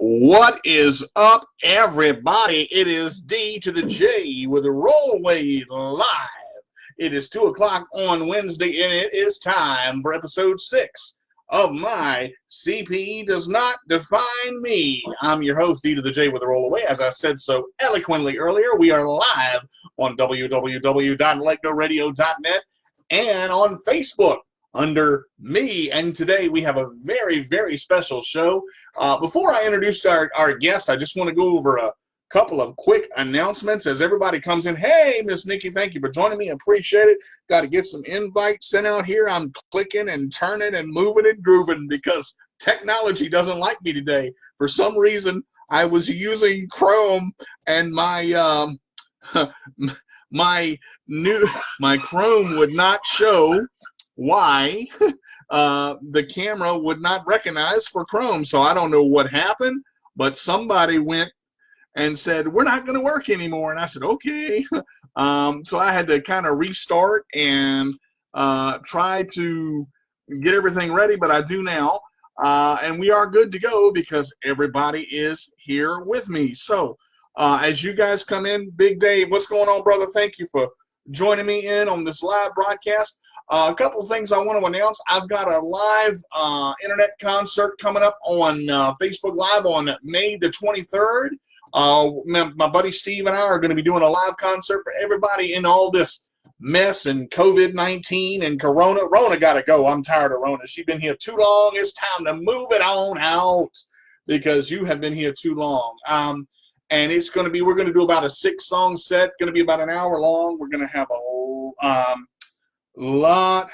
What is up, everybody? It is D to the J with a Rollaway Live. It is 2 o'clock on Wednesday, and it is time for episode 6 of My CP Does Not Define Me. I'm your host, D to the J with a Rollaway. As I said so eloquently earlier, we are live on www.letgoradio.net and on Facebook under me, and today we have a very, very special show. Before I introduce our guest, I just want to go over a couple of quick announcements as everybody comes in. Hey, Miss Nikki, thank you for joining me. Appreciate it. Got to get some invites sent out here. I'm clicking and turning and moving and grooving because technology doesn't like me today. For some reason, I was using Chrome, and my my Chrome would not show why the camera would not recognize for Chrome. So I don't know what happened, but somebody went and said, we're not going to work anymore. And I said, okay. So I had to kind of restart and try to get everything ready, but I do now. And we are good to go because everybody is here with me. So as you guys come in, Big Dave, what's going on, brother? Thank you for joining me in on this live broadcast. A couple of things I want to announce. I've got a live internet concert coming up on Facebook Live on May the 23rd. My buddy Steve and I are going to be doing a live concert for everybody in all this mess and COVID-19 and Corona. Rona got to go. I'm tired of Rona. She's been here too long. It's time to move it on out because you have been here too long. And it's going to be, we're going to do about a 6-song set, going to be about an hour long. We're going to have a lot,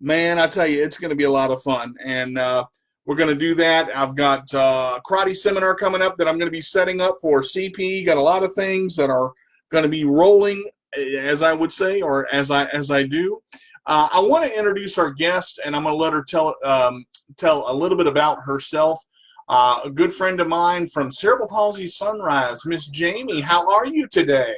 man, I tell you, it's going to be a lot of fun, and we're going to do that. I've got karate seminar coming up that I'm going to be setting up for CP. Got a lot of things that are going to be rolling, as I would say, or as I do. I want to introduce our guest, and I'm going to let her tell a little bit about herself. A good friend of mine from Cerebral Palsy Sunrise, Miss Jaime. How are you today?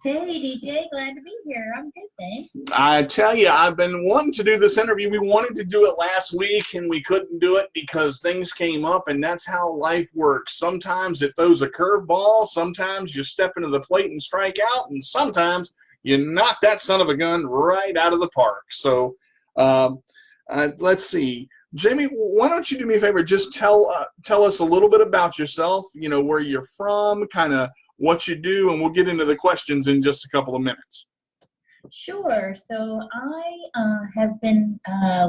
Hey, DJ, glad to be here. I'm good, thanks. I tell you, I've been wanting to do this interview. We wanted to do it last week, and we couldn't do it because things came up, and that's how life works. Sometimes it throws a curveball. Sometimes you step into the plate and strike out, and sometimes you knock that son of a gun right out of the park. So let's see. Jaime, why don't you do me a favor? Just tell us a little bit about yourself, you know, where you're from, kind of what you do, and we'll get into the questions in just a couple of minutes. Sure. So I have been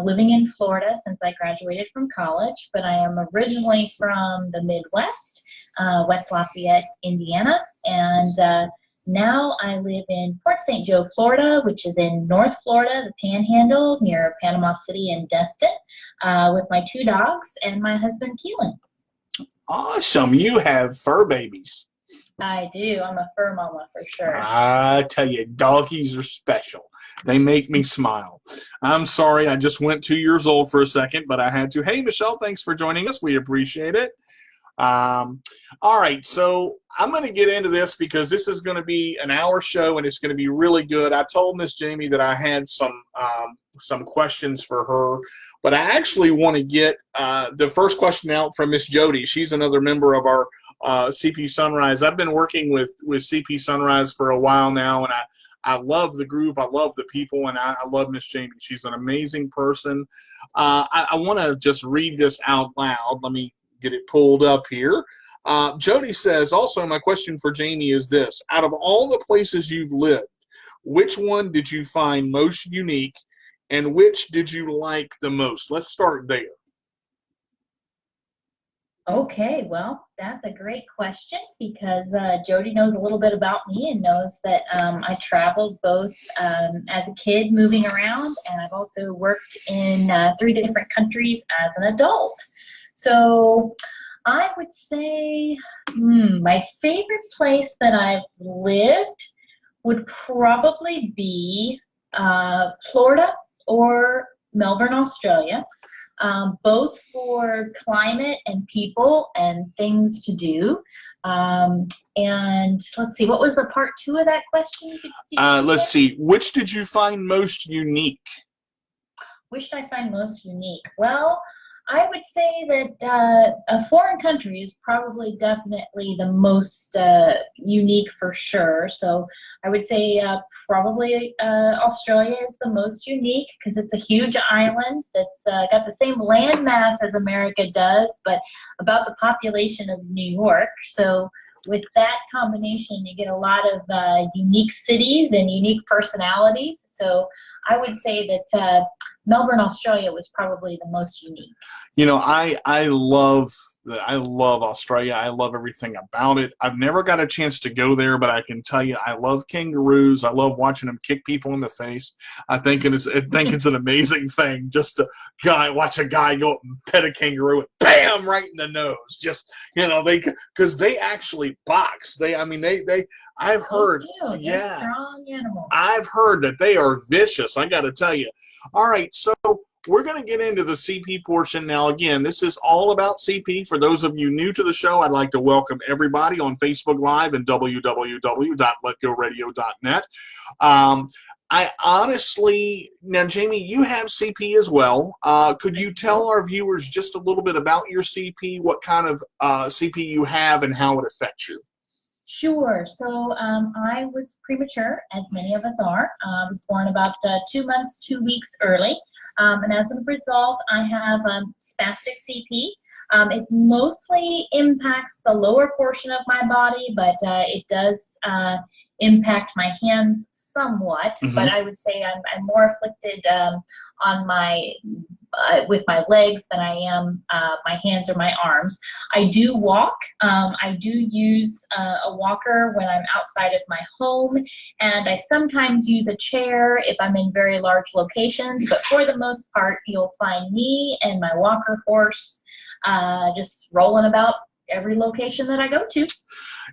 living in Florida since I graduated from college, but I am originally from the Midwest, West Lafayette, Indiana, and now I live in Port St. Joe, Florida, which is in North Florida, the Panhandle, near Panama City and Destin, with my 2 dogs and my husband, Keelan. Awesome. You have fur babies. I do. I'm a fur mama for sure. I tell you, doggies are special. They make me smile. I'm sorry, I just went 2 years old for a second, but I had to. Hey, Michelle, thanks for joining us. We appreciate it. All right, so I'm going to get into this because this is going to be an hour show, and it's going to be really good. I told Miss Jaime that I had some questions for her, but I actually want to get the first question out from Miss Jody. She's another member of our CP Sunrise. I've been working with CP Sunrise for a while now, and I love the group. I love the people, and I love Miss Jaime. She's an amazing person. I want to just read this out loud. Let me get it pulled up here. Jody says, also, my question for Jaime is this. Out of all the places you've lived, which one did you find most unique, and which did you like the most? Let's start there. Okay, well, that's a great question because Jody knows a little bit about me and knows that I traveled both as a kid moving around, and I've also worked in 3 different countries as an adult. So I would say my favorite place that I've lived would probably be Florida or Melbourne, Australia. Both for climate and people and things to do. And let's see, what was the part 2 of that question? Let's see, which did you find most unique? Which did I find most unique? Well, I would say that a foreign country is probably definitely the most unique for sure. So I would say probably Australia is the most unique because it's a huge island that's got the same land mass as America does, but about the population of New York. So with that combination, you get a lot of unique cities and unique personalities. So I would say that Melbourne, Australia was probably the most unique. You know, I love Australia. I love everything about it. I've never got a chance to go there, but I can tell you, I love kangaroos. I love watching them kick people in the face. I think it's an amazing thing just to watch a guy go up and pet a kangaroo and bam right in the nose. Just because they actually box. I've heard, They're strong animals. I've heard that they are vicious. I got to tell you. All right, so we're going to get into the CP portion now. Again, this is all about CP. For those of you new to the show, I'd like to welcome everybody on Facebook Live and www.letgoradio.net. I honestly, now, Jamie, you have CP as well. Could you tell our viewers just a little bit about your CP, what kind of CP you have, and how it affects you? Sure. So I was premature, as many of us are. I was born about 2 months, 2 weeks early. And as a result, I have spastic CP. It mostly impacts the lower portion of my body, but it does impact my hands somewhat. Mm-hmm. But I would say I'm more afflicted on my with my legs than I am my hands or my arms. I do walk. I do use a walker when I'm outside of my home, and I sometimes use a chair if I'm in very large locations, but for the most part, you'll find me and my walker horse just rolling about every location that I go to.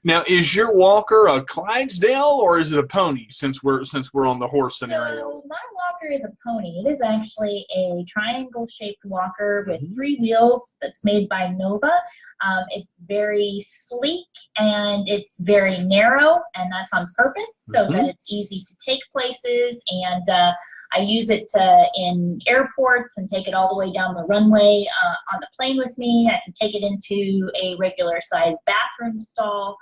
Now, is your walker a Clydesdale or is it a pony? Since we're on the horse scenario. So my walker is a pony. It is actually a triangle-shaped walker with 3 wheels that's made by Nova. It's very sleek and it's very narrow, and that's on purpose so that it's easy to take places. And I use it in airports and take it all the way down the runway on the plane with me. I can take it into a regular size bathroom stall.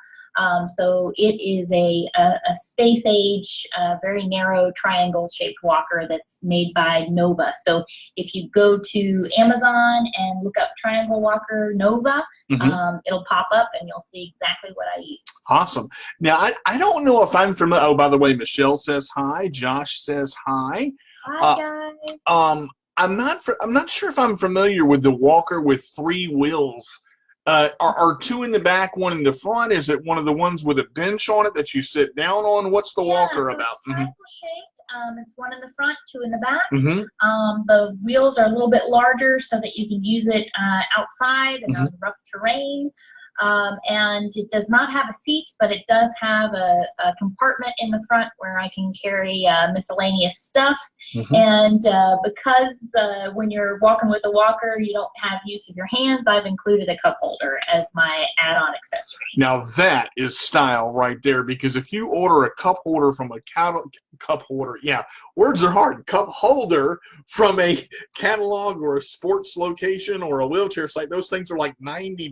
So it is a space age, very narrow triangle shaped walker that's made by Nova. So if you go to Amazon and look up triangle walker Nova, it'll pop up and you'll see exactly what I use. Awesome. Now, I don't know if I'm familiar. Oh, by the way, Michelle says hi. Josh says hi. Hi, guys. I'm not sure if I'm familiar with the walker with 3 wheels. Are 2 in the back, 1 in the front? Is it one of the ones with a bench on it that you sit down on? What's the walker so about? It's triangle shaped. It's 1 in the front, 2 in the back. Mm-hmm. The wheels are a little bit larger so that you can use it outside and on rough terrain. And it does not have a seat, but it does have a compartment in the front where I can carry miscellaneous stuff. And because when you're walking with a walker, you don't have use of your hands, I've included a cup holder as my add-on accessory. Now that is style right there, because if you order a cup holder from a cup holder from a catalog or a sports location or a wheelchair site, those things are like $90.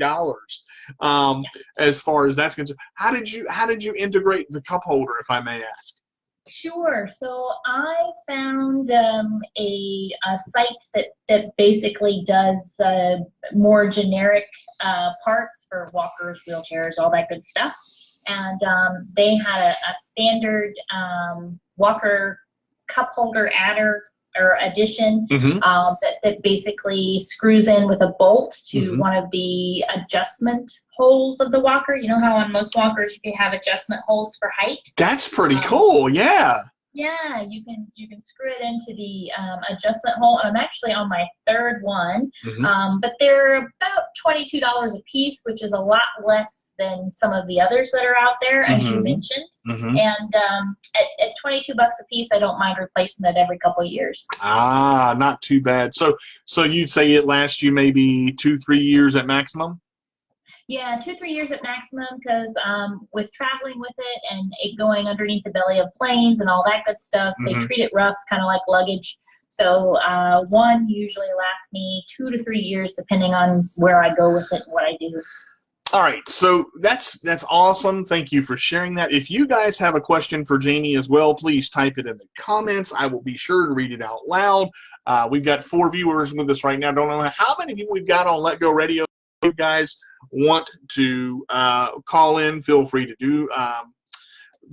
As far as that's concerned, how did you integrate the cup holder, if I may ask? Sure. So I found a site that basically does more generic parts for walkers, wheelchairs, all that good stuff. And they had a standard walker cup holder adder or addition that basically screws in with a bolt to one of the adjustment holes of the walker. You know how on most walkers you have adjustment holes for height? That's pretty cool, yeah. Yeah, you can screw it into the adjustment hole. I'm actually on my 3rd one, but they're about $22 a piece, which is a lot less than some of the others that are out there, as you mentioned. And at $22 a piece, I don't mind replacing it every couple of years. Ah, not too bad. So you'd say it lasts you maybe 2-3 years at maximum? Yeah, 2-3 years at maximum, because with traveling with it and it going underneath the belly of planes and all that good stuff, they treat it rough, kind of like luggage. So one usually lasts me 2 to 3 years, depending on where I go with it and what I do. All right, so that's awesome. Thank you for sharing that. If you guys have a question for Jamie as well, please type it in the comments. I will be sure to read it out loud. We've got 4 viewers with us right now. Don't know how many people we've got on Let Go Radio. If you guys want to call in, feel free to do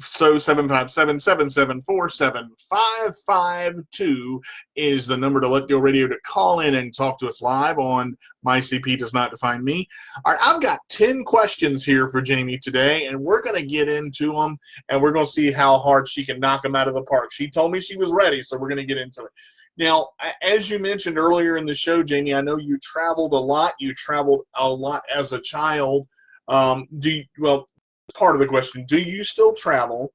so. 757-774-7552 is the number to Let Go Radio to call in and talk to us live on My CP Does Not Define Me. All right, I've got 10 questions here for Jamie today, and we're going to get into them, and we're going to see how hard she can knock them out of the park. She told me she was ready, so we're going to get into it. Now, as you mentioned earlier in the show, Jamie, I know you traveled a lot. You traveled a lot as a child. Part of the question, do you still travel?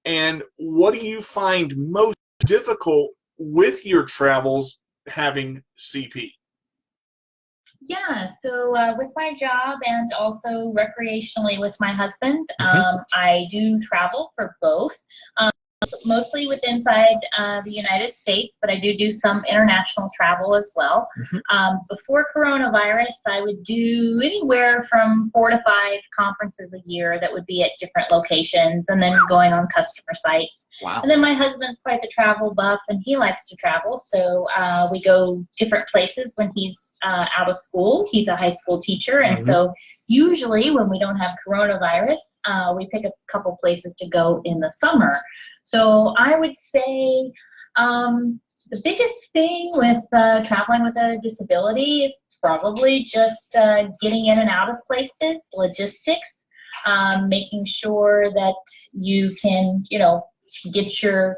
And what do you find most difficult with your travels having CP? Yeah, so with my job and also recreationally with my husband, I do travel for both. Mostly with inside the United States, but I do some international travel as well. Before coronavirus, I would do anywhere from 4 to 5 conferences a year that would be at different locations, and then going on customer sites. Wow. And then my husband's quite the travel buff, and he likes to travel, so we go different places when he's out of school. He's a high school teacher, and so usually when we don't have coronavirus, we pick a couple places to go in the summer. So I would say the biggest thing with traveling with a disability is probably just getting in and out of places, logistics, making sure that you can, get your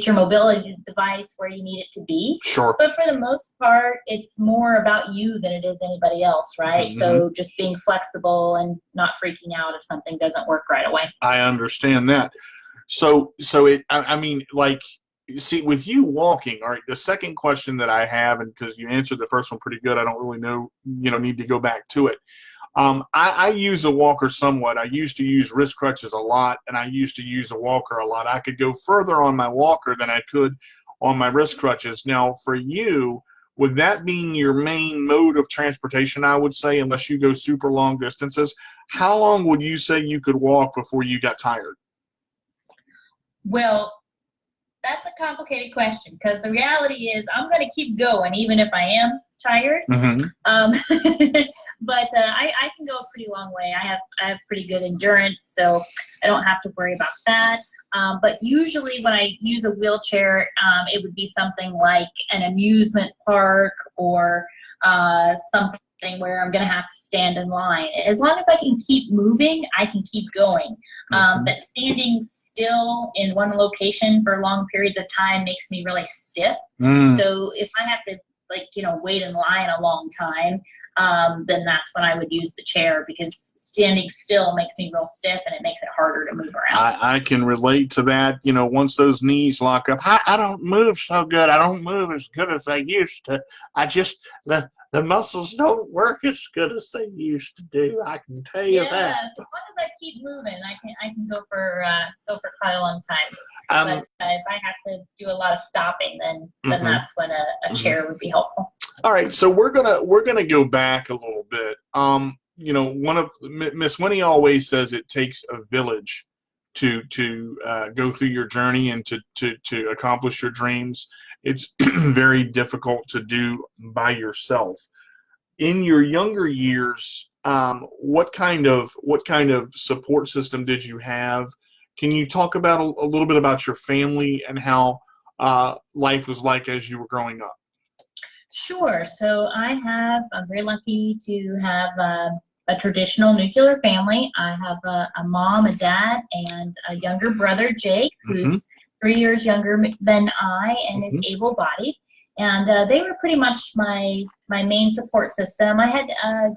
mobility device where you need it to be. Sure. But for the most part, it's more about you than it is anybody else, right? So just being flexible and not freaking out if something doesn't work right away. I understand that. So see, with you walking, all right, the second question that I have, and because you answered the first one pretty good, I don't really know, need to go back to it. I use a walker somewhat. I used to use wrist crutches a lot, and I used to use a walker a lot. I could go further on my walker than I could on my wrist crutches. Now, for you, with that being your main mode of transportation, I would say, unless you go super long distances, how long would you say you could walk before you got tired? Well, that's a complicated question, because the reality is I'm going to keep going even if I am tired. But I can go a pretty long way. I have pretty good endurance, so I don't have to worry about that. But usually when I use a wheelchair, it would be something like an amusement park or something where I'm going to have to stand in line. As long as I can keep moving, I can keep going. But standing still in one location for long periods of time makes me really stiff. So if I have to wait in line a long time, then that's when I would use the chair, because standing still makes me real stiff and it makes it harder to move around. I can relate to that. Once those knees lock up, I don't move so good. I don't move as good as I used to. The muscles don't work as good as they used to do. I can tell you that. Yeah, so as long as I keep moving, I can go for quite a long time. But if I have to do a lot of stopping, then that's when a chair would be helpful. All right, so we're gonna go back a little bit. One of Miss Winnie always says it takes a village to go through your journey and to accomplish your dreams. It's very difficult to do by yourself. In your younger years, what kind of support system did you have? Can you talk about a little bit about your family and how life was like as you were growing up? Sure. So I'm very lucky to have a traditional nuclear family. I have a mom, a dad, and a younger brother, Jake, who's 3 years younger than I and is able-bodied. And they were pretty much my main support system. I had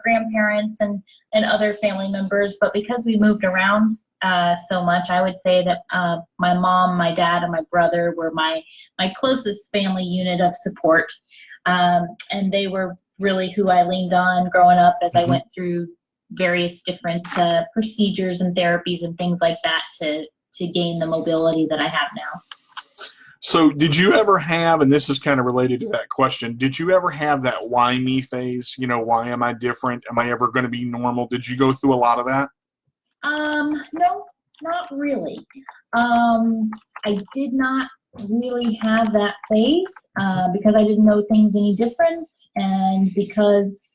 grandparents and other family members, but because we moved around so much, I would say that my mom, my dad, and my brother were my closest family unit of support. And they were really who I leaned on growing up as I went through various different procedures and therapies and things like that to gain the mobility that I have now. So did you ever have, and this is kind of related to that question, did you ever have that why me phase? You know, why am I different? Am I ever going to be normal? Did you go through a lot of that? No, not really. I did not really have that phase because I didn't know things any different, and because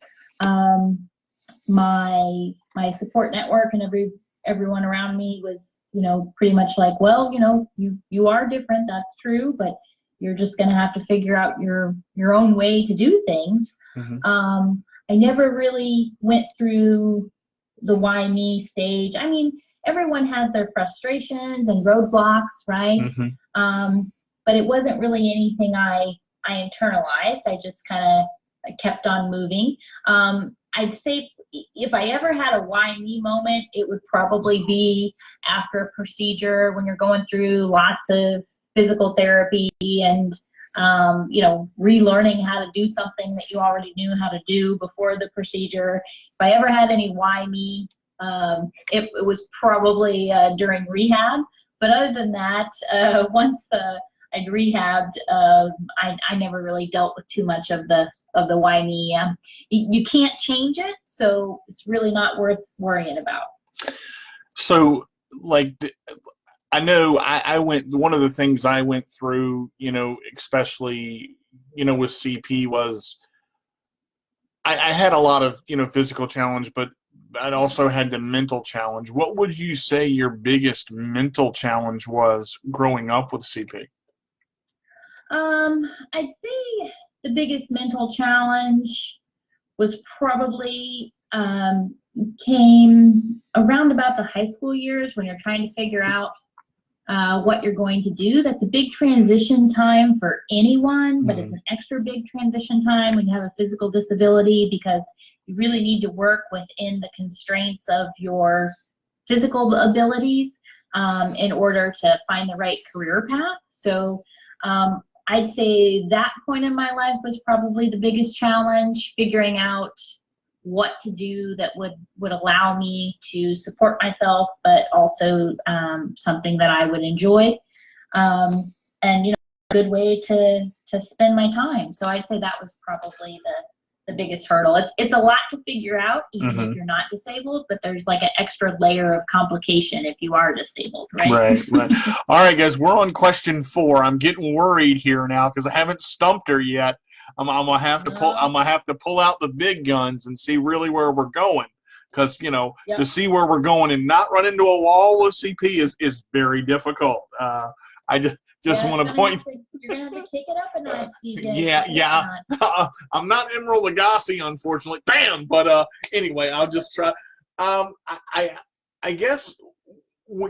my support network and everyone around me was, you know, pretty much like, well, you know, you are different, that's true, but you're just going to have to figure out your own way to do things. Mm-hmm. I never really went through the why me stage. I mean, everyone has their frustrations and roadblocks, right? Mm-hmm. But it wasn't really anything I internalized. I just kind of kept on moving. I'd say if I ever had a why me moment, it would probably be after a procedure when you're going through lots of physical therapy and you know, relearning how to do something that you already knew how to do before the procedure. If I ever had any why me, it was probably during rehab. But other than that, once I'd rehabbed, I never really dealt with too much of the why me. You can't change it, so it's really not worth worrying about. So, like, I know I went, one of the things I went through, you know, especially, you know, with CP was I had a lot of, you know, physical challenge, but I also had the mental challenge. What would you say your biggest mental challenge was growing up with CP? I'd say the biggest mental challenge was probably came around about the high school years when you're trying to figure out what you're going to do. That's a big transition time for anyone, but it's an extra big transition time when you have a physical disability because you really need to work within the constraints of your physical abilities in order to find the right career path. So I'd say that point in my life was probably the biggest challenge, figuring out what to do that would allow me to support myself, but also something that I would enjoy, and, you know, a good way to spend my time. So I'd say that was probably the biggest hurdle. It's a lot to figure out, even if you're not disabled, but there's like an extra layer of complication if you are disabled, right? Right. All right, guys, we're on question 4. I'm getting worried here now because I haven't stumped her yet. I'm gonna have to pull out the big guns and see really where we're going, because, you know, to see where we're going and not run into a wall with CP is very difficult. I just want to point. You're gonna have to kick it up a notch, DJ. Yeah. I'm not Emerald Lagasse, unfortunately. Bam. But anyway, I'll just try. I guess,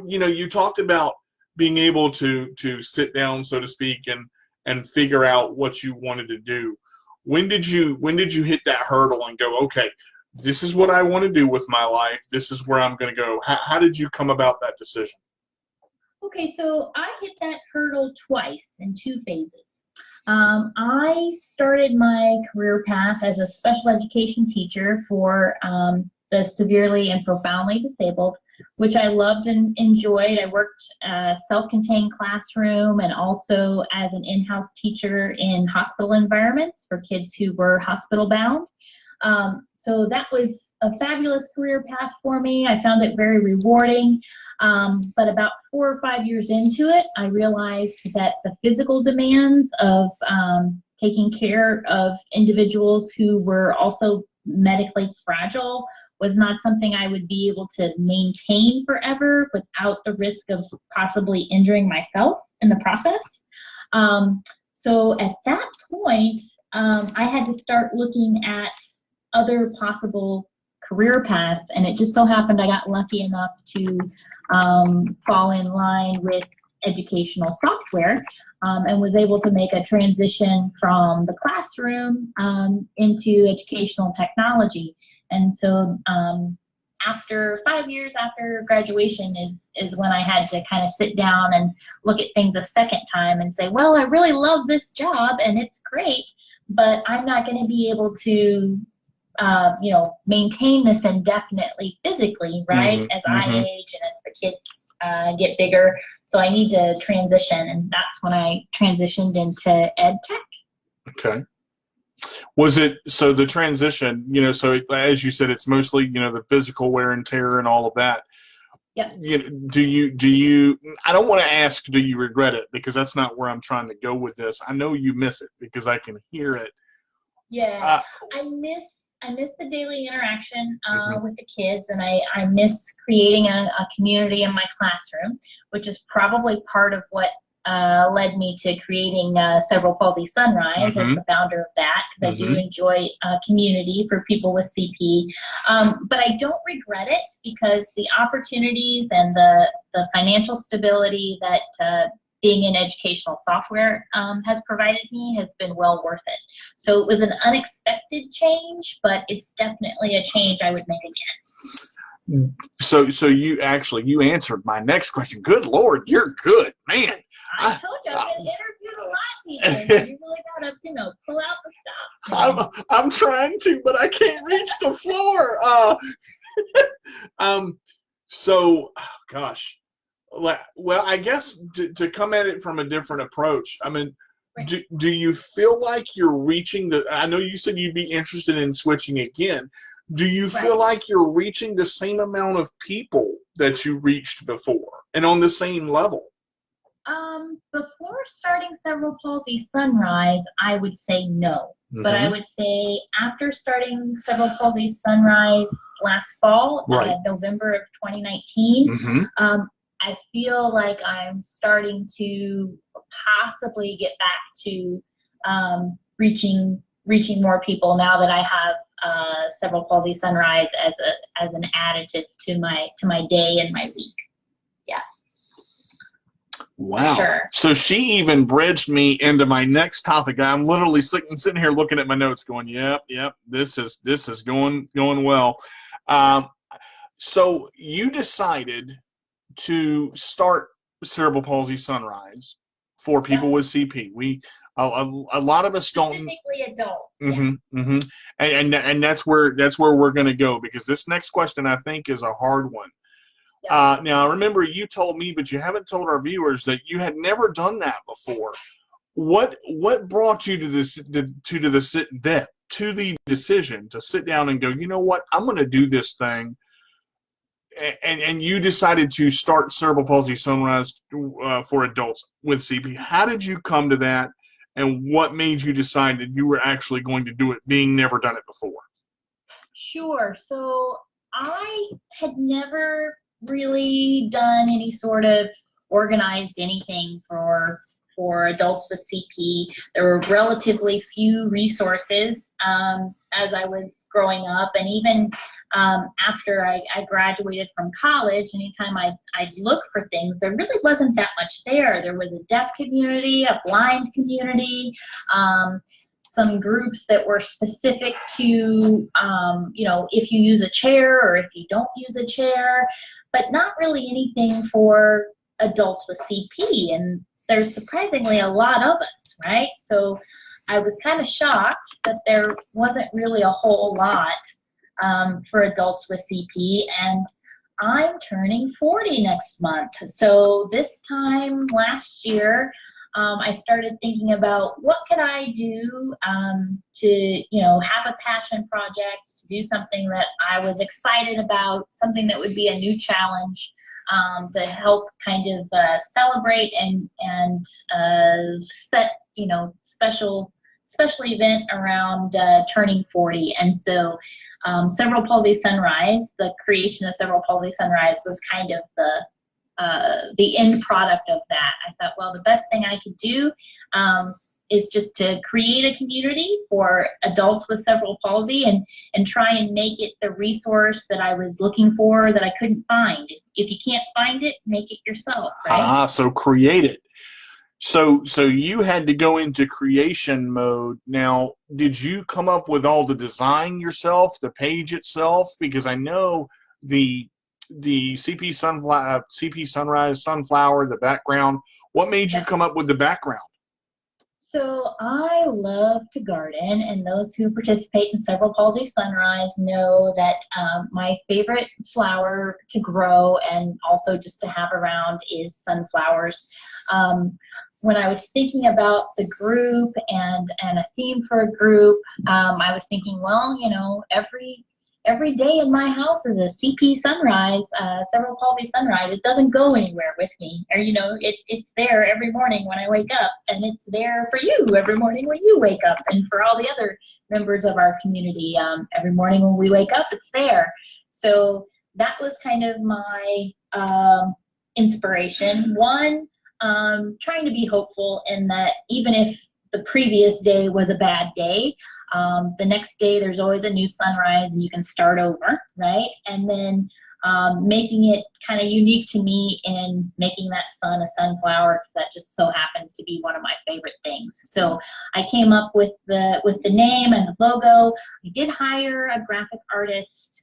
you know, you talked about being able to sit down, so to speak, and figure out what you wanted to do. When did you hit that hurdle and go, okay, this is what I want to do with my life. This is where I'm going to go. How did you come about that decision? Okay, so I hit that hurdle twice in 2 phases. I started my career path as a special education teacher for the severely and profoundly disabled, which I loved and enjoyed. I worked self-contained classroom and also as an in-house teacher in hospital environments for kids who were hospital bound. So that was a fabulous career path for me. I found it very rewarding. But about 4 or 5 years into it, I realized that the physical demands of taking care of individuals who were also medically fragile was not something I would be able to maintain forever without the risk of possibly injuring myself in the process. So at that point, I had to start looking at other possible career paths, and it just so happened I got lucky enough to fall in line with educational software and was able to make a transition from the classroom into educational technology. And so after 5 years after graduation is when I had to kind of sit down and look at things a second time and say, well, I really love this job and it's great, but I'm not going to be able to you know, maintain this indefinitely physically, right? As I age and as the kids get bigger. So I need to transition, and that's when I transitioned into ed tech. Okay. Was it, so the transition, so as you said, it's mostly, the physical wear and tear and all of that. Yep. Do you, I don't want to ask, do you regret it? Because that's not where I'm trying to go with this. I know you miss it because I can hear it. Yeah. I miss the daily interaction with the kids, and I miss creating a community in my classroom, which is probably part of what led me to creating Cerebral Palsy Sunrise as the founder of that, because I do enjoy community for people with CP. But I don't regret it, because the opportunities and the financial stability that being in educational software has provided me has been well worth it. So it was an unexpected change, but it's definitely a change I would make again. So you answered my next question. Good Lord, you're good, man. I told you I've been interviewed a lot, people. You really gotta, pull out the stops. I'm trying to, but I can't reach the floor. So, gosh. Well, I guess to come at it from a different approach, I mean, right. Do you feel like you're reaching I know you said you'd be interested in switching again. Do you feel like you're reaching the same amount of people that you reached before and on the same level? Before starting Cerebral Palsy Sunrise, I would say no. But I would say after starting Cerebral Palsy Sunrise last fall, November of 2019, I feel like I'm starting to possibly get back to reaching more people now that I have Cerebral Palsy Sunrise as an additive to my day and my week. Yeah. Wow. Sure. So she even bridged me into my next topic. I'm literally sitting here looking at my notes going, yep, this is going well. So you decided to start Cerebral Palsy Sunrise for people with CP. A lot of us don't. Specifically adults. And that's where we're going to go, because this next question I think is a hard one. Now, remember, you told me, but you haven't told our viewers that you had never done that before. What brought you to the decision to sit down and go, you know what, I'm going to do this thing, and you decided to start Cerebral Palsy Sunrise for adults with CP? How did you come to that, and what made you decide that you were actually going to do it, being never done it before? Sure. So I had never really done any sort of organized anything for adults with CP. There were relatively few resources as I was growing up, and even after I graduated from college, anytime I'd look for things, there really wasn't that much there. There was a deaf community, a blind community, some groups that were specific to, if you use a chair or if you don't use a chair, but not really anything for adults with CP. And there's surprisingly a lot of us, right? So I was kind of shocked that there wasn't really a whole lot for adults with CP. And I'm turning 40 next month. So this time last year, I started thinking about what could I do to, have a passion project, to do something that I was excited about, something that would be a new challenge to help kind of celebrate and set, special event around turning 40. And so Cerebral Palsy Sunrise, the creation of Cerebral Palsy Sunrise was kind of the end product of that. I thought, well, the best thing I could do is just to create a community for adults with cerebral palsy and try and make it the resource that I was looking for that I couldn't find. If you can't find it, make it yourself, right? So create it. So you had to go into creation mode. Now, did you come up with all the design yourself, the page itself? Because I know the CP Sunrise Sunflower, the background. What made you come up with the background? So I love to garden, and those who participate in Cerebral Palsy Sunrise know that my favorite flower to grow and also just to have around is sunflowers. When I was thinking about the group and a theme for a group, I was thinking, well, you know, every day in my house is a CP sunrise, cerebral palsy sunrise. It doesn't go anywhere with me, or you know, it's there every morning when I wake up, and it's there for you every morning when you wake up, and for all the other members of our community, every morning when we wake up, it's there. So that was kind of my inspiration. One, trying to be hopeful in that even if the previous day was a bad day, the next day there's always a new sunrise and you can start over, right? And then making it kind of unique to me in making that sun a sunflower, because that just so happens to be one of my favorite things. So I came up with the name and the logo. I did hire a graphic artist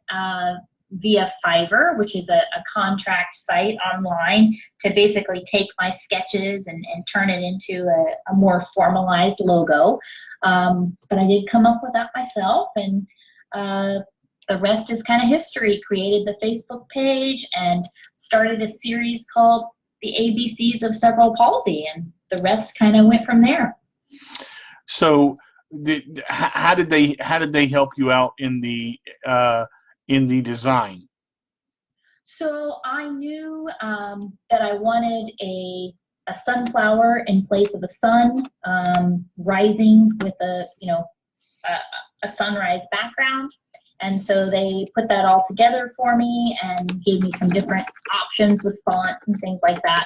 via Fiverr, which is a contract site online, to basically take my sketches and turn it into a more formalized logo. But I did come up with that myself, and the rest is kind of history. Created the Facebook page and started a series called The ABCs of Cerebral Palsy, and the rest kind of went from there. So how did they help you out in the design? So I knew that I wanted a sunflower in place of a sun, rising with a sunrise background. And so they put that all together for me and gave me some different options with fonts and things like that.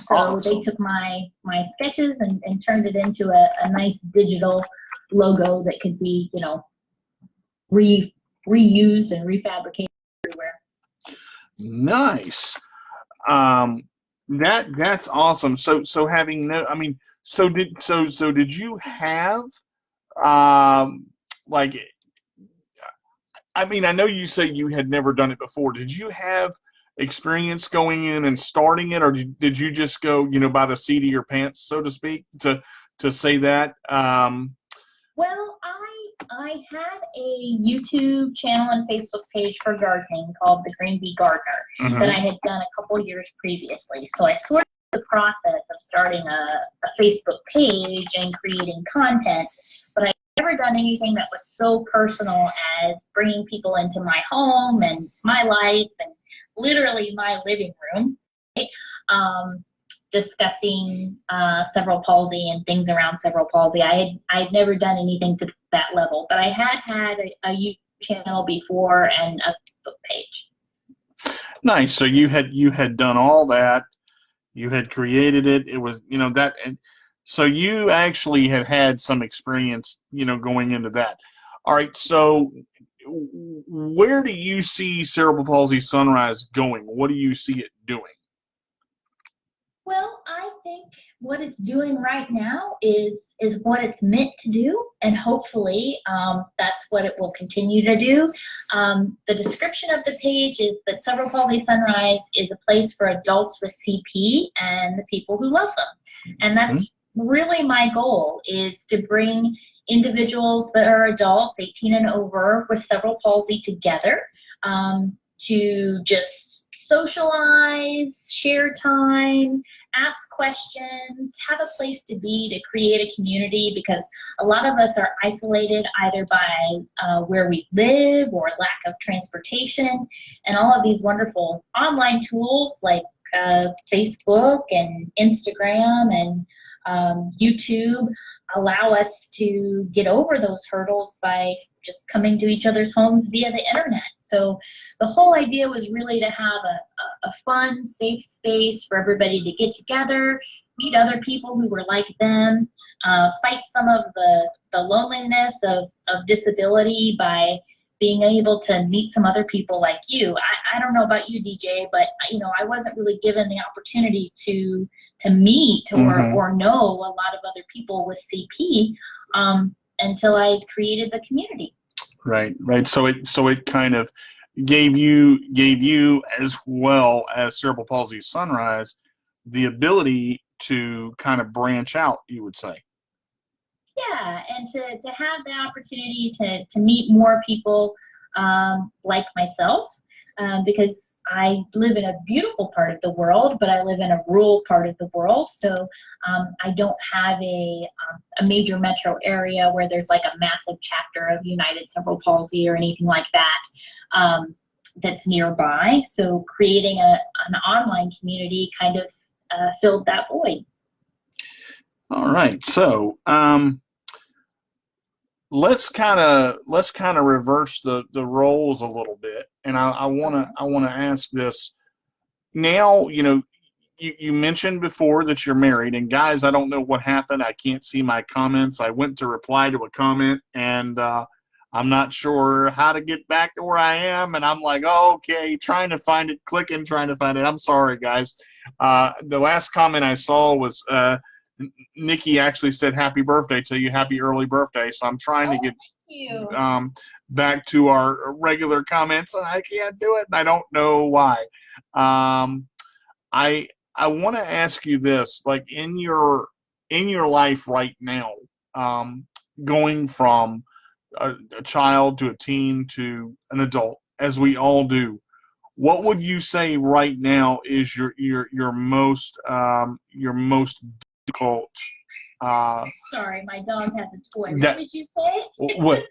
So awesome. They took my sketches and turned it into a nice digital logo that could be, you know, reused and refabricated everywhere. Nice. That's awesome. So having no, I mean, so did you have like, I mean, I know you say you had never done it before. Did you have experience going in and starting it, or did you just go, you know, by the seat of your pants, so to speak, to say that? Well, I had a YouTube channel and Facebook page for gardening called The Green Bee Gardener that I had done a couple years previously. So I sort of the process of starting a Facebook page and creating content, but I've never done anything that was so personal as bringing people into my home and my life and literally my living room, right? Discussing cerebral palsy and things around cerebral palsy. I'd never done anything to that level, but I had a YouTube channel before and a Facebook page. Nice. So you had done all that. You had created it. It was, you know, that. And so you actually had some experience, you know, going into that. All right. So where do you see Cerebral Palsy Sunrise going? What do you see it doing? Well, I think what it's doing right now is what it's meant to do, and hopefully that's what it will continue to do. The description of the page is that Cerebral Palsy Sunrise is a place for adults with CP and the people who love them. And that's really my goal, is to bring individuals that are adults, 18 and over, with cerebral palsy together to just socialize, share time, ask questions, have a place to be, to create a community, because a lot of us are isolated either by where we live or lack of transportation, and all of these wonderful online tools like Facebook and Instagram and YouTube allow us to get over those hurdles by just coming to each other's homes via the internet. So the whole idea was really to have a fun, safe space for everybody to get together, meet other people who were like them, fight some of the loneliness of disability by being able to meet some other people like you. I don't know about you, DJ, but you know, I wasn't really given the opportunity to meet or know a lot of other people with CP until I created the community. Right. So it kind of gave you as well as Cerebral Palsy Sunrise the ability to kind of branch out, you would say. Yeah, and to have the opportunity to meet more people like myself, because I live in a beautiful part of the world, but I live in a rural part of the world, so I don't have a major metro area where there's like a massive chapter of United Cerebral Palsy or anything like that that's nearby. So creating an online community kind of filled that void. All right, so let's kind of reverse the roles a little bit, and I wanna ask this now. You know, you mentioned before that you're married, and guys, I don't know what happened. I can't see my comments. I went to reply to a comment, and I'm not sure how to get back to where I am, and I'm like, oh, okay, trying to find it, clicking, trying to find it. I'm sorry, guys. The last comment I saw was Nikki actually said happy birthday to you, happy early birthday. So I'm trying to get back to our regular comments, and I can't do it, and I don't know why. I want to ask you this, like in your life right now, going from a child to a teen to an adult, as we all do, what would you say right now is your most difficult? Sorry, my dog has a toy. What did you say? What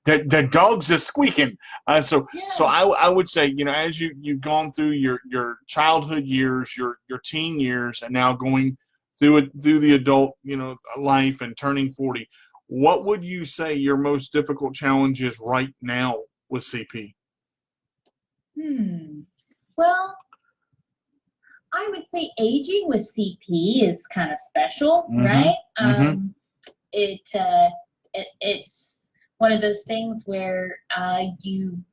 the dog's just squeaking. So I would say, you know, as you've gone through your childhood years, your teen years, and now going through the adult, you know, life and turning 40, what would you say your most difficult challenge is right now with CP? Well, I would say aging with CP is kind of special, right? It's one of those things where you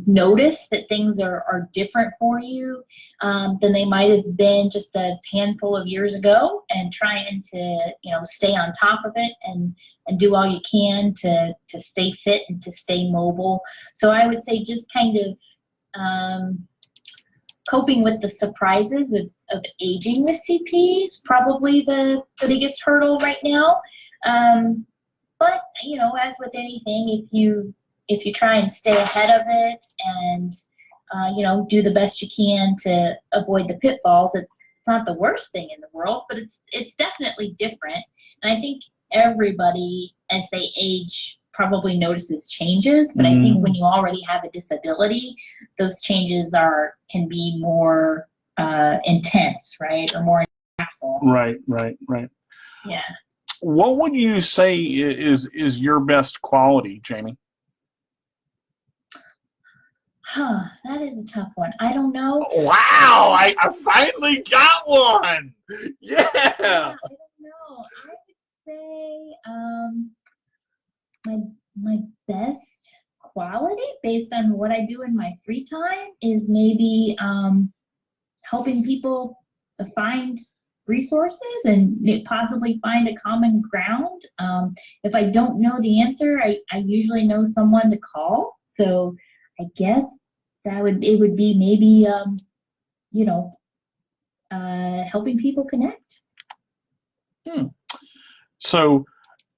notice that things are different for you than they might have been just a handful of years ago, and trying to, you know, stay on top of it and do all you can to stay fit and to stay mobile. So I would say just kind of coping with the surprises of aging with CP is probably the biggest hurdle right now. But, you know, as with anything, if you try and stay ahead of it and, you know, do the best you can to avoid the pitfalls, it's not the worst thing in the world, but it's definitely different. And I think everybody, as they age, probably notices changes, but I think when you already have a disability, those changes can be more intense, right, or more impactful. Right. Yeah. What would you say is your best quality, Jamie? That is a tough one. I don't know. Wow, I finally got one. Yeah. I don't know. I would say my best quality, based on what I do in my free time, is maybe helping people find resources and possibly find a common ground. If I don't know the answer, I usually know someone to call. So I guess it would be maybe you know, helping people connect. So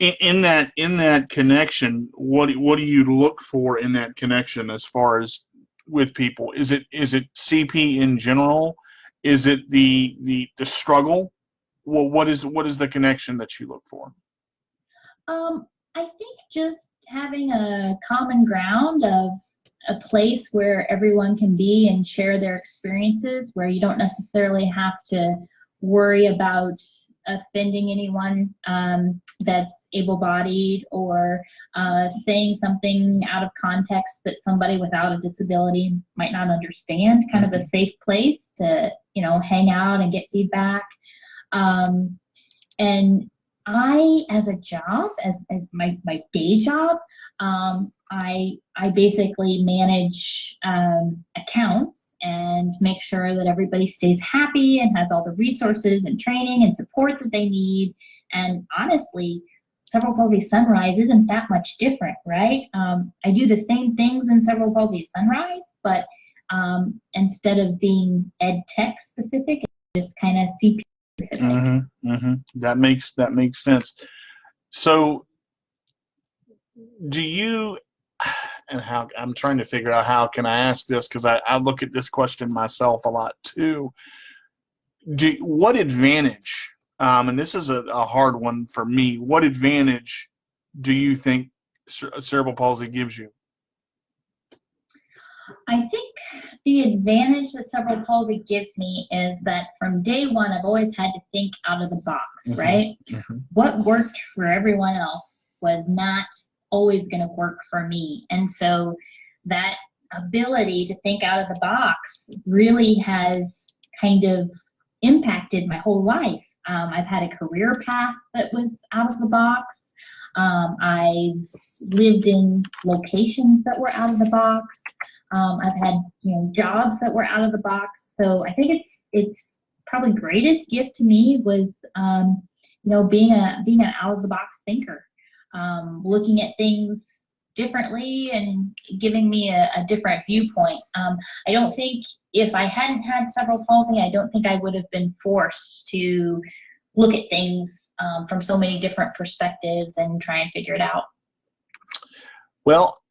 in that connection, what do you look for in that connection as far as with people? Is it CP in general? Is it the struggle? Well, what is the connection that you look for? I think just having a common ground of a place where everyone can be and share their experiences, where you don't necessarily have to worry about offending anyone that's able-bodied, or saying something out of context that somebody without a disability might not understand. Kind of a safe place to, you know, hang out and get feedback. And I, as a job, as my day job, I basically manage accounts and make sure that everybody stays happy and has all the resources and training and support that they need. And honestly, Cerebral Palsy Sunrise isn't that much different, right? I do the same things in Cerebral Palsy Sunrise, but instead of being ed tech specific, it's just kind of CP specific. That makes sense. So do you, and how, I'm trying to figure out how can I ask this, because I look at this question myself a lot too. What advantage, and this is a hard one for me, what advantage do you think cerebral palsy gives you? I think the advantage that cerebral palsy gives me is that from day one, I've always had to think out of the box, right? What worked for everyone else was not always going to work for me. And so that ability to think out of the box really has kind of impacted my whole life. I've had a career path that was out of the box. I've lived in locations that were out of the box. I've had jobs that were out of the box. So I think it's probably greatest gift to me was being an out of the box thinker, looking at things differently and giving me a different viewpoint. I don't think if I hadn't had cerebral palsy, I don't think I would have been forced to look at things from so many different perspectives and try and figure it out. Well,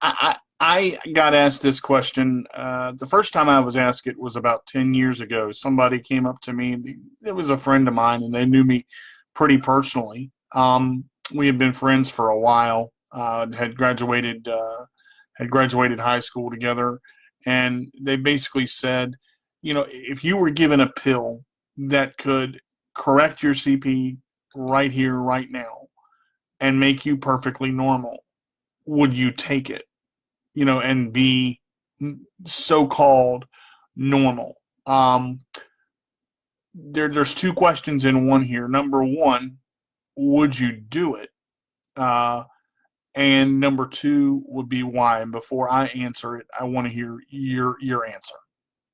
I got asked this question. The first time I was asked it was about 10 years ago. Somebody came up to me. It was a friend of mine, and they knew me pretty personally. We had been friends for a while. Had graduated high school together, and they basically said, if you were given a pill that could correct your CP right here, right now, and make you perfectly normal, would you take it? And be so-called normal. There's two questions in one here. Number one, would you do it? And number two would be why. And before I answer it, I want to hear your answer.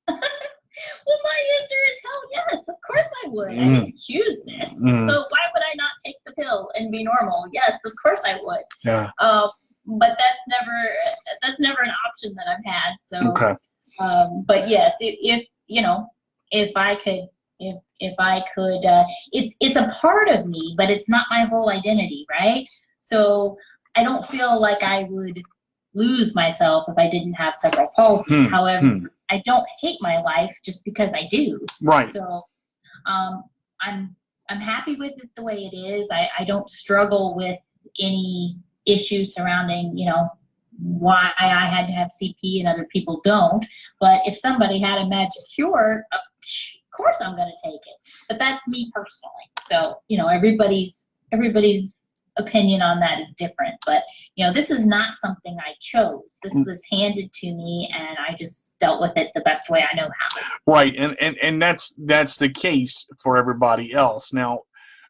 Well, my answer is hell yes. Of course I would. I didn't choose this. So why would I not take the pill and be normal? Yes, of course I would. Yeah. But that's never an option that I've had. So, okay. But yes, if I could, it's a part of me, but it's not my whole identity, right? So I don't feel like I would lose myself if I didn't have cerebral palsy. However, I don't hate my life just because I do. Right. So, I'm happy with it the way it is. I don't struggle with any issues surrounding, why I had to have CP and other people don't. But if somebody had a magic cure, of course I'm going to take it. But that's me personally. So, everybody's opinion on that is different. But, this is not something I chose. This was handed to me, and I just dealt with it the best way I know how. Right. And that's the case for everybody else. Now,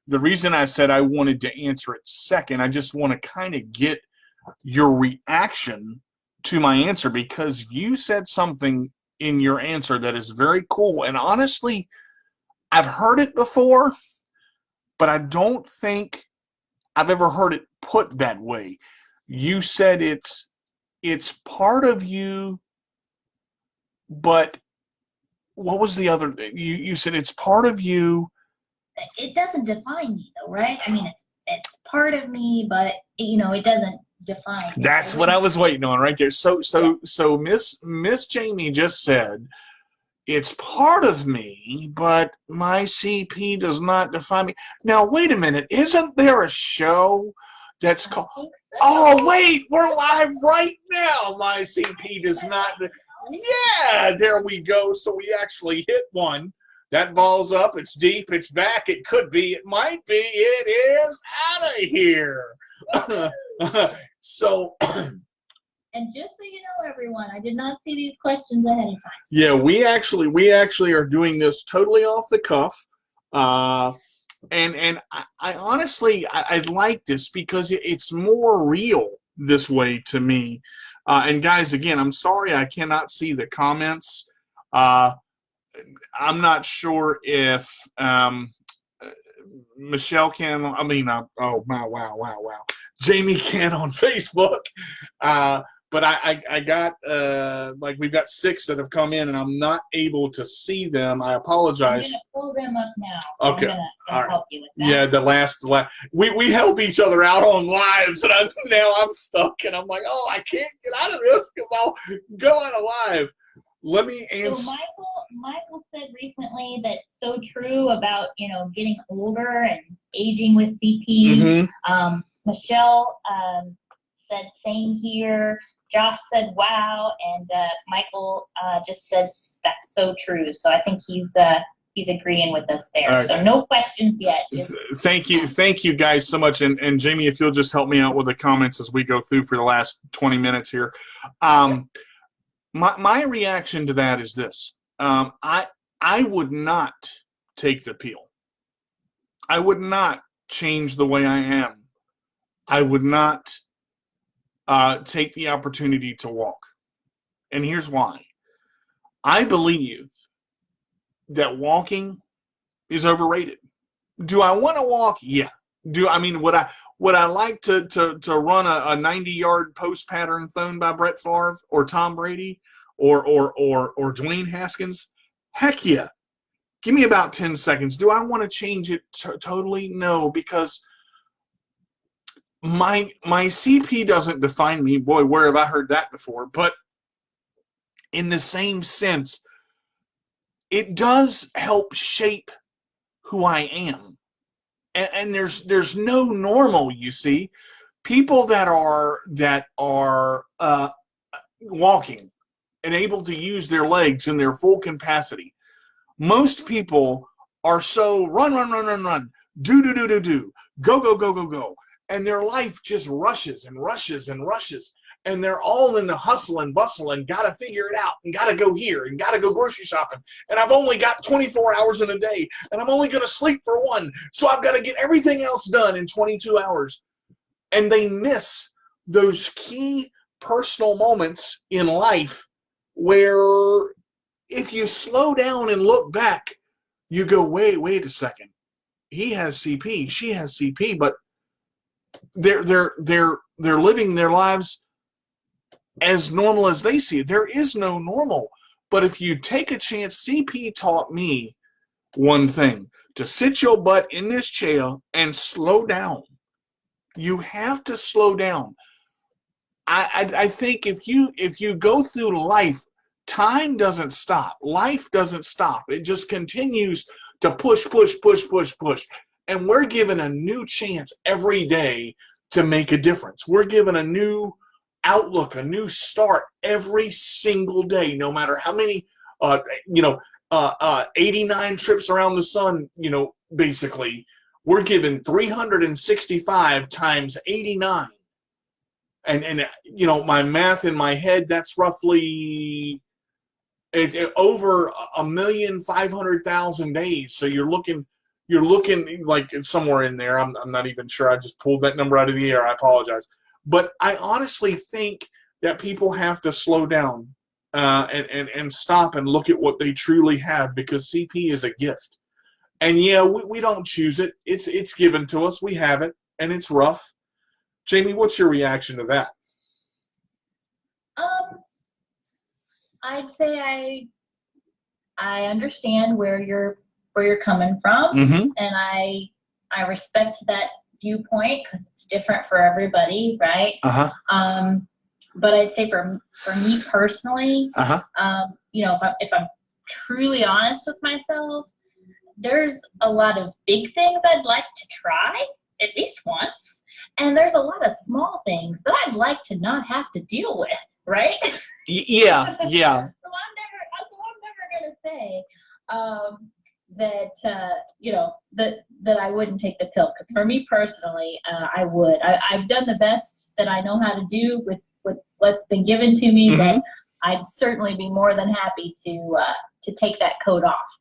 the reason I said I wanted to answer it second, I just want to kind of get your reaction to my answer, because you said something in your answer that is very cool. And honestly, I've heard it before, but I don't think I've ever heard it put that way. You said it's part of you, but what was the other? You said it's part of you. It doesn't define me though, right? I mean, it's part of me, but it doesn't define me. That's what I was waiting on right there. So Miss Jamie just said, it's part of me, but my CP does not define me. Now, wait a minute. Isn't there a show that's called... So. Oh, wait. We're live right now. My CP does not... Yeah, there we go. So we actually hit one. That ball's up. It's deep. It's back. It could be. It might be. It is out of here. So... And just so you know, everyone, I did not see these questions ahead of time. Yeah, we actually are doing this totally off the cuff, and I honestly I like this because it's more real this way to me. And guys, again, I'm sorry I cannot see the comments. I'm not sure if Michelle can. I mean, oh wow, Jamie can on Facebook. but I got like we've got 6 that have come in, and I'm not able to see them. I apologize. I'm gonna pull them up now. So Okay. I'm gonna All right. help you with that. Yeah, the last we help each other out on lives, and now I'm stuck, and I'm like, oh, I can't get out of this because I'll go out of live. Let me answer. So Michael said recently that's so true about getting older and aging with CP. Michelle said same here. Josh said wow, and Michael just said that's so true. So I think he's agreeing with us there. Right. So no questions yet. Thank you guys so much. And Jamie, if you'll just help me out with the comments as we go through for the last 20 minutes here. My reaction to that is this. I would not take the pill. I would not change the way I am. I would not take the opportunity to walk. And here's why. I believe that walking is overrated. Do I want to walk? Yeah. Would I like to run a 90-yard post pattern thrown by Brett Favre or Tom Brady or Dwayne Haskins? Heck yeah. Give me about 10 seconds. Do I want to change it totally? No, because my CP doesn't define me. Boy, where have I heard that before? But in the same sense, it does help shape who I am. And there's no normal, you see. People that are walking and able to use their legs in their full capacity. Most people are so run, do, go. And their life just rushes and rushes and rushes. And they're all in the hustle and bustle and got to figure it out and got to go here and got to go grocery shopping. And I've only got 24 hours in a day and I'm only going to sleep for 1. So I've got to get everything else done in 22 hours. And they miss those key personal moments in life where if you slow down and look back, you go, wait a second. He has CP, she has CP, but they're living their lives as normal as they see it. There is no normal. But if you take a chance, CP taught me one thing, to sit your butt in this chair and slow down. You have to slow down. I think if you go through life, time doesn't stop. Life doesn't stop. It just continues to push. And we're given a new chance every day to make a difference. We're given a new outlook, a new start every single day, no matter how many 89 trips around the sun, basically we're given 365 times 89. And my math in my head, that's roughly over 1,500,000 days. So you're looking like somewhere in there. I'm not even sure. I just pulled that number out of the air. I apologize. But I honestly think that people have to slow down and stop and look at what they truly have, because CP is a gift. And yeah, we don't choose it. It's given to us. We have it, and it's rough. Jamie, what's your reaction to that? I'd say I understand where you're coming from, and I respect that viewpoint because it's different for everybody, right? But I'd say for me personally, if I'm truly honest with myself, there's a lot of big things I'd like to try at least once, and there's a lot of small things that I'd like to not have to deal with, right? Yeah. So I'm never gonna say that I wouldn't take the pill, because for me personally, I would. I've done the best that I know how to do with what's been given to me, but I'd certainly be more than happy to take that coat off.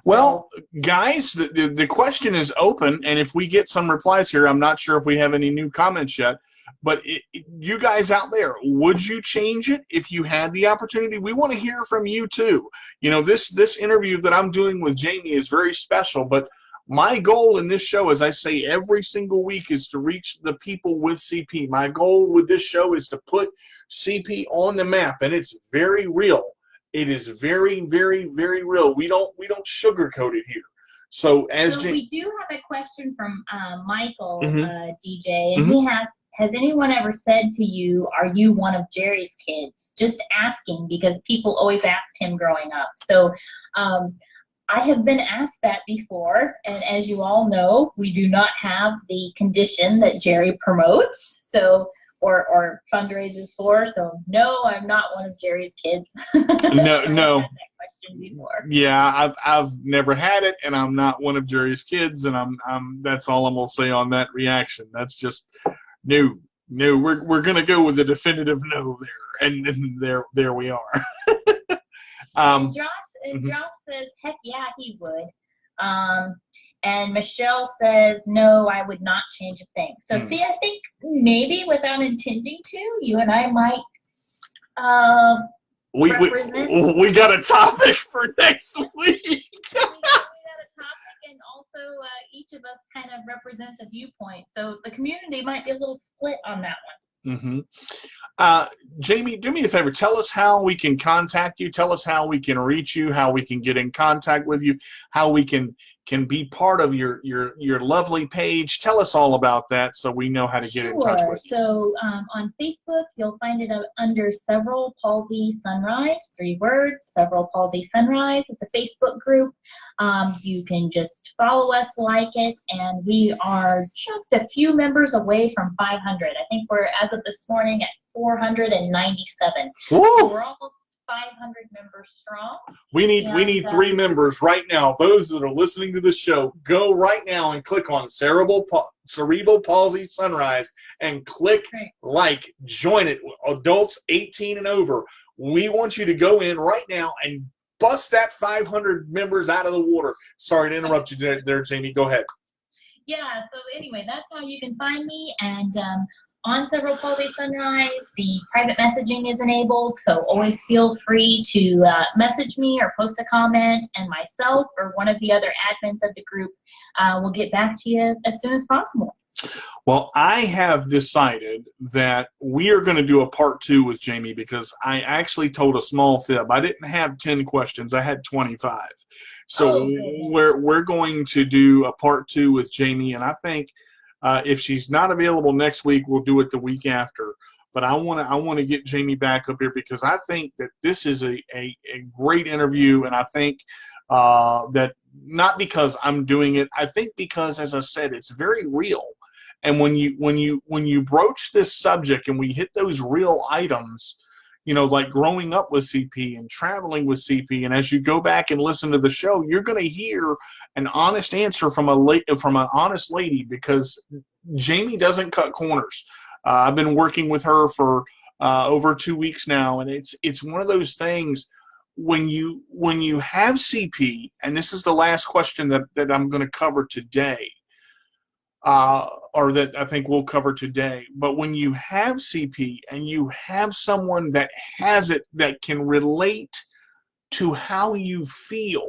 Well, guys, the question is open, and if we get some replies here, I'm not sure if we have any new comments yet, but you guys out there, would you change it if you had the opportunity? We want to hear from you too. This interview that I'm doing with Jamie is very special, but My goal in this show, as I say every single week, is to reach the people with CP. My goal with this show is to put CP on the map, and it's very real. It is very, very, very real. We don't sugarcoat it here. So we do have a question from Michael, Mm-hmm. DJ, and he has anyone ever said to you, "Are you one of Jerry's kids?" Just asking because people always asked him growing up. So I have been asked that before, and as you all know, we do not have the condition that Jerry promotes, so or fundraises for. So no, I'm not one of Jerry's kids. No, So no. I've had that question before. Yeah, I've never had it, and I'm not one of Jerry's kids, and I'm that's all I'm gonna say on that reaction. That's just no. We're gonna go with the definitive no there, and there we are. Josh says, heck yeah, he would. And Michelle says, no, I would not change a thing. So see, I think maybe without intending to, you and I might represent. We got a topic for next week. we got a topic, and also each of us kind of represents a viewpoint. So the community might be a little split on that one. Mm-hmm. Jamie, do me a favor. Tell us how we can contact you. Tell us how we can reach you, how we can get in contact with you, how we can be part of your lovely page. Tell us all about that so we know how to get in touch with you. So on Facebook, you'll find it under Cerebral Palsy Sunrise, 3 words, Cerebral Palsy Sunrise. It's a Facebook group. You can just follow us, like it, and we are just a few members away from 500. I think we're, as of this morning, at 497. So we're almost 500 members strong. We need 3 members right now. Those that are listening to the show, go right now and click on Cerebral Palsy Sunrise and click like. Join it. Adults 18 and over. We want you to go in right now and bust that 500 members out of the water. Sorry to interrupt you there, Jamie. Go ahead. Yeah, so anyway, that's how you can find me. And on Cerebral Palsy Sunrise, the private messaging is enabled, so always feel free to message me or post a comment, and myself or one of the other admins of the group will get back to you as soon as possible. Well, I have decided that we are going to do a part 2 with Jamie because I actually told a small fib. I didn't have 10 questions. I had 25. So we're going to do a part 2 with Jamie, and I think if she's not available next week, we'll do it the week after. But I want to get Jamie back up here because I think that this is a great interview, and I think that not because I'm doing it, I think because, as I said, it's very real. And when you broach this subject and we hit those real items, you know, like growing up with CP and traveling with CP, and as you go back and listen to the show, you're going to hear an honest answer from an honest lady, because Jamie doesn't cut corners. I've been working with her for over 2 weeks now, and it's one of those things when you have CP, and this is the last question that I'm going to cover today. Or that I think we'll cover today. But when you have CP and you have someone that has it that can relate to how you feel,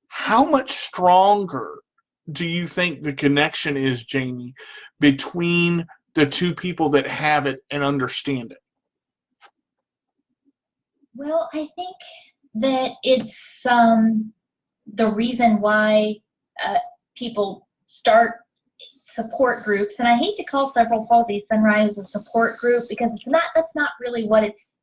how much stronger do you think the connection is, Jamie, between the 2 people that have it and understand it? Well, I think that it's the reason why people start support groups, and I hate to call Cerebral Palsy Sunrise a support group because that's not really what it's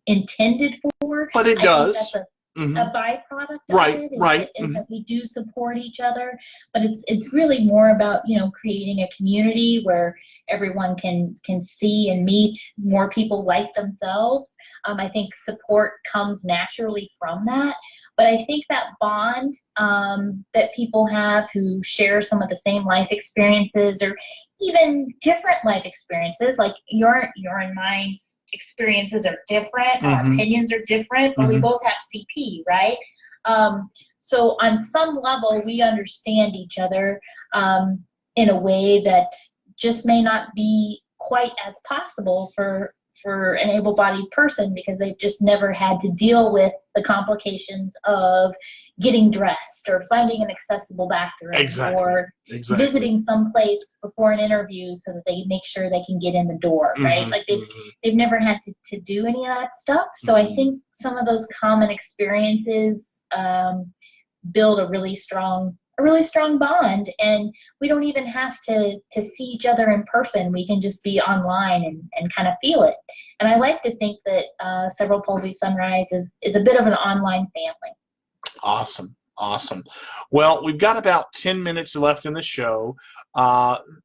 intended for. But it does. That's a byproduct of it is that we do support each other, but it's really more about, you know, creating a community where everyone can see and meet more people like themselves. I think support comes naturally from that. But I think that bond that people have who share some of the same life experiences, or even different life experiences, like your and my experiences are different, our opinions are different, but we both have CP, right? So on some level, we understand each other in a way that just may not be quite as possible for for an able-bodied person because they've just never had to deal with the complications of getting dressed or finding an accessible bathroom or visiting someplace before an interview so that they make sure they can get in the door, right? Like they've never had to do any of that stuff. So I think some of those common experiences build a really strong bond, and we don't even have to see each other in person. We can just be online and kind of feel it. And I like to think that Cerebral Palsy Sunrise is a bit of an online family. Awesome. Well, we've got about 10 minutes left in the show,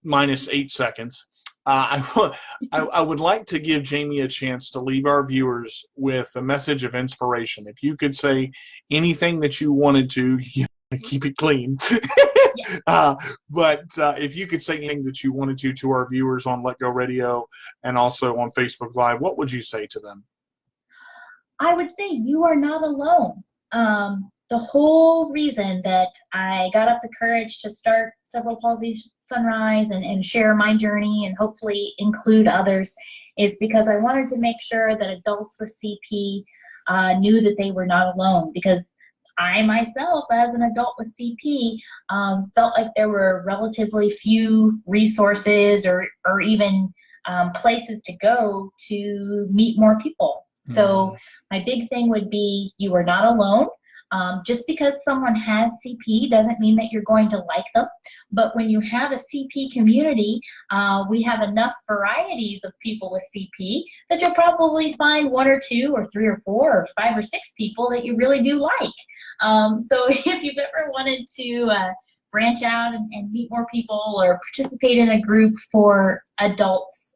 minus 8 seconds. I would like to give Jaime a chance to leave our viewers with a message of inspiration. If you could say anything that you wanted to, keep it clean. But if you could say anything that you wanted to our viewers on Let Go Radio and also on Facebook Live, what would you say to them? I would say you are not alone. The whole reason that I got up the courage to start Cerebral Palsy Sunrise and share my journey and hopefully include others is because I wanted to make sure that adults with CP knew that they were not alone, because I myself, as an adult with CP, felt like there were relatively few resources or even places to go to meet more people. So my big thing would be you are not alone. Just because someone has CP doesn't mean that you're going to like them. But when you have a CP community, we have enough varieties of people with CP that you'll probably find 1 or 2 or 3 or 4 or 5 or 6 people that you really do like. So if you've ever wanted to branch out and meet more people or participate in a group for adults,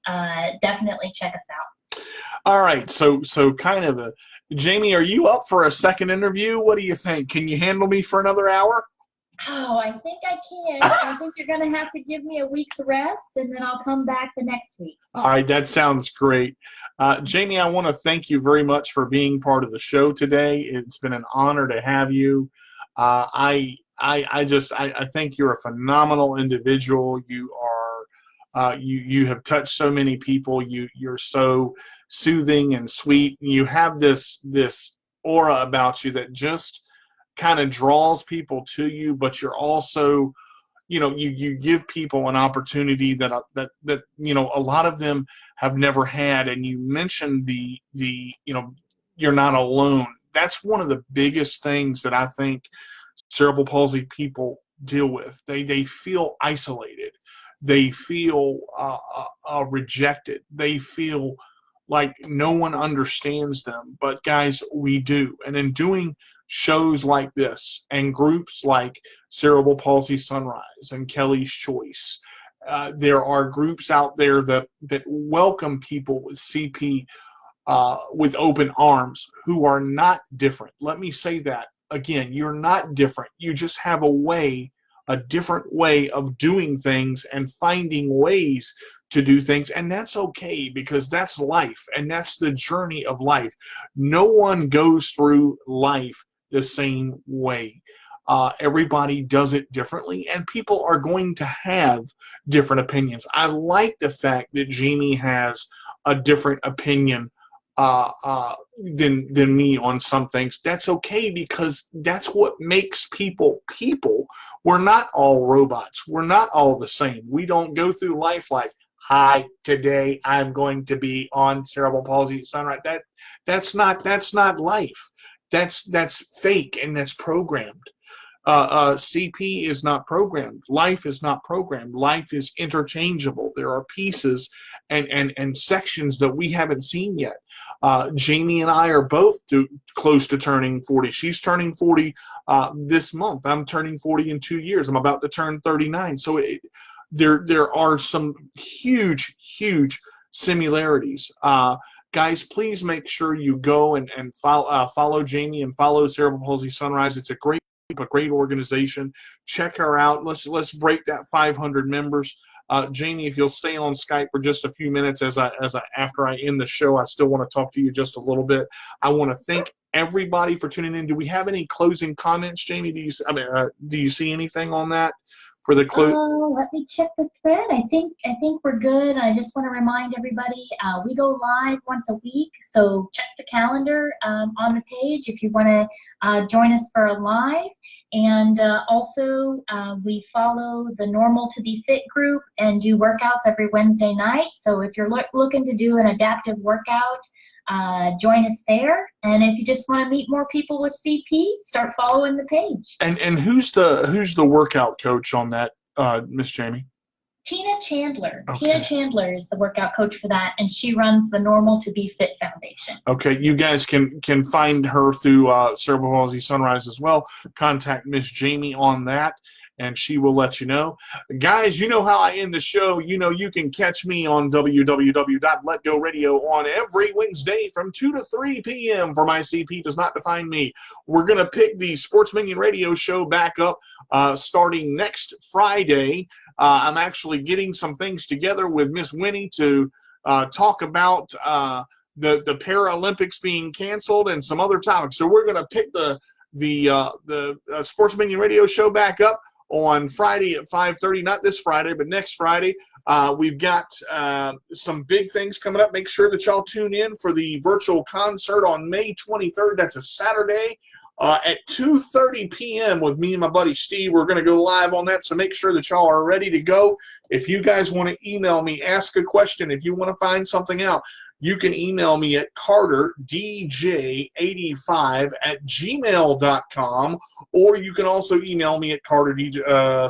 definitely check us out. All right, so kind of a Jaime, are you up for a second interview? What do you think? Can you handle me for another hour? Oh, I think I can. I think you're going to have to give me a week's rest, and then I'll come back the next week. All right, that sounds great. Jaime, I want to thank you very much for being part of the show today. It's been an honor to have you. I think you're a phenomenal individual. You are you have touched so many people. You're so soothing and sweet. You have this aura about you that just kind of draws people to you, but you're also, you give people an opportunity that a lot of them have never had. And you mentioned the you're not alone. That's one of the biggest things that I think cerebral palsy people deal with. They feel isolated. They feel rejected. They feel like no one understands them. But guys, we do. And in doing shows like this and groups like Cerebral Palsy Sunrise and Kelly's Choice, there are groups out there that welcome people with CP with open arms who are not different. Let me say that again. You're not different. You just have a different way of doing things and finding ways to do things, and that's okay, because that's life, and that's the journey of life. No one goes through life the same way. Everybody does it differently, and people are going to have different opinions. I like the fact that Jaime has a different opinion than me on some things. That's okay, because that's what makes people people. We're not all robots. We're not all the same. We don't go through life like, hi, today I'm going to be on Cerebral Palsy Sunrise. That's not life. That's fake, and that's programmed. CP is not programmed. Life is not programmed. Life is interchangeable. There are pieces and sections that we haven't seen yet. Jaime and I are both close to turning 40. She's turning 40 this month. I'm turning 40 in 2 years. I'm about to turn 39. So there are some huge similarities. Guys, please make sure you go and follow Jaime and follow Cerebral Palsy Sunrise. It's a great organization. Check her out. Let's break that 500 members. Jaime, if you'll stay on Skype for just a few minutes after I end the show, I still want to talk to you just a little bit. I want to thank everybody for tuning in. Do we have any closing comments, Jaime? Do you see anything on that for the close? Let me check the thread. I think we're good. I just want to remind everybody, we go live once a week, so check the calendar on the page if you want to join us for a live. And also, we follow the Normal to Be Fit group and do workouts every Wednesday night. So if you're looking to do an adaptive workout, join us there. And if you just want to meet more people with CP, start following the page. And who's the workout coach on that, Miss Jamie? Tina Chandler. Okay. Tina Chandler is the workout coach for that, and she runs the Normal to Be Fit Foundation. Okay, you guys can find her through Cerebral Palsy Sunrise as well. Contact Miss Jamie on that, and she will let you know. Guys, you know how I end the show. You know you can catch me on www.letgo radio on every Wednesday from 2 to 3 p.m. for My CP Does Not Define Me. We're going to pick the Sports Minion Radio show back up starting next Friday. I'm actually getting some things together with Miss Winnie to talk about the Paralympics being canceled and some other topics. So we're going to pick the Sports Minion Radio show back up on Friday at 5:30. Not this Friday, but next Friday. We've got some big things coming up. Make sure that y'all tune in for the virtual concert on May 23rd. That's a Saturday. At 2:30 p.m. with me and my buddy Steve. We're going to go live on that, so make sure that y'all are ready to go. If you guys want to email me, ask a question, if you want to find something out, you can email me at carterdj85@gmail.com, or you can also email me at the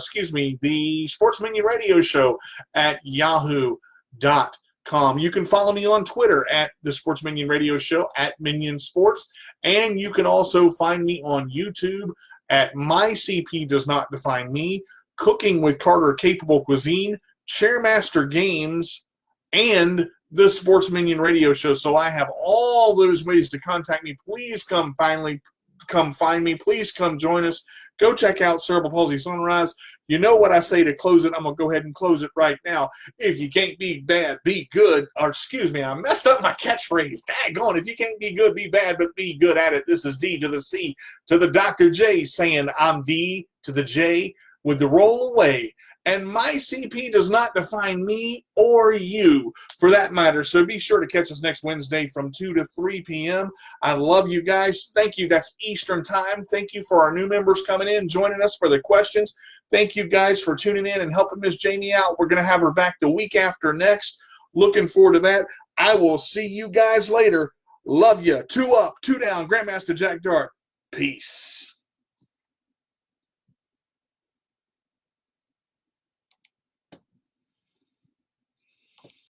Sports Minion Radio Show at yahoo.com. You can follow me on Twitter at the Sports Minion Radio Show at Minion Sports. And you can also find me on YouTube at My CP Does Not Define Me, Cooking with Carter Capable Cuisine, Chairmaster Games, and the Sports Minion Radio Show. So I have all those ways to contact me. Please come find me. Please come join us. Go check out Cerebral Palsy Sunrise. You know what I say to close it. I'm going to go ahead and close it right now. If you can't be bad, be good. Or excuse me, I messed up my catchphrase. Daggone, if you can't be good, be bad, but be good at it. This is D to the C to the Dr. J saying I'm D to the J with the roll away. And My CP does not define me or you, for that matter. So be sure to catch us next Wednesday from 2 to 3 p.m. I love you guys. Thank you. That's Eastern time. Thank you for our new members coming in, joining us for the questions. Thank you guys for tuning in and helping Miss Jamie out. We're going to have her back the week after next. Looking forward to that. I will see you guys later. Love you. 2 up, 2 down. Grandmaster Jack Dart. Peace.